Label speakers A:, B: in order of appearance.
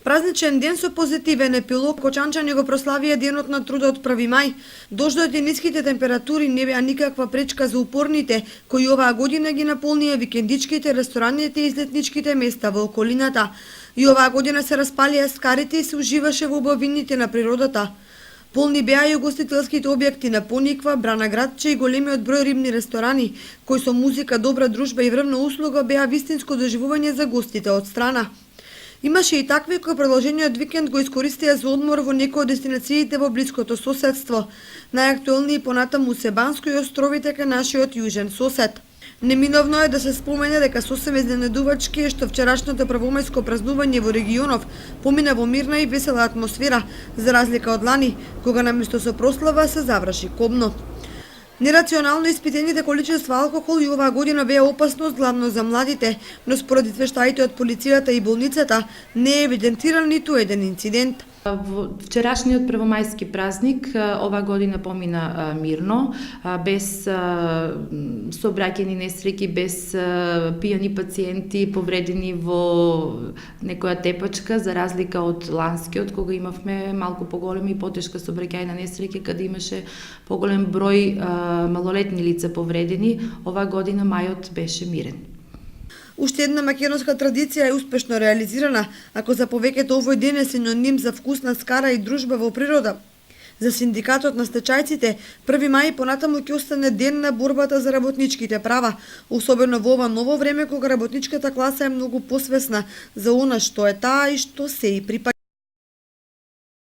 A: Празничен ден со позитивен епилог, кочанчани го прославија денот на трудот 1 мај. Дождот и ниските температури не беа никаква пречка за упорните, кои оваа година ги наполнија викендичките, рестораните и излетничките места во околината. И оваа година се распалија скарите и се уживаше во убавините на природата. Полни беа и угостителските објекти на Пониква, Брана градче и големиот број рибни ресторани, кои со музика, добра дружба и врвна услуга беа вистинско доживување за гостите од страна. Имаше и такви кои продолжениот викенд го искористија за одмор во некои од дестинациите во блиското соседство. Најактуелни понатаму се Банско и островите кај нашиот јужен сосед. Неминовно е да се спомене дека сосем изненадувачки е што вчерашното првомајско празнување во регионов помина во мирна и весела атмосфера, за разлика од лани, кога наместо со прослава се заврши кобно. Нерационално испитените количества алкохол и оваа година беа опасност главно за младите, но според извештаите од полицијата и болницата не е евидентиран ниту еден инцидент.
B: Во вчерашниот првомајски празник ова година помина мирно, без сообраќајни несреќи, без пијани пациенти повредени во некоја тепачка, за разлика од ланскиот, кога имавме малку поголема и потешка сообраќајна несреќа, каде имаше поголем број малолетни лица повредени. Ова година мајот беше мирен.
A: Уште една македонска традиција е успешно реализирана, ако за повеќето овој ден е синоним за вкусна скара и дружба во природа. За синдикатот на стечајците, 1 мај понатаму ќе остане ден на борбата за работничките права, особено во ова ново време кога работничката класа е многу посвесна за она што е таа и што се и припаѓа.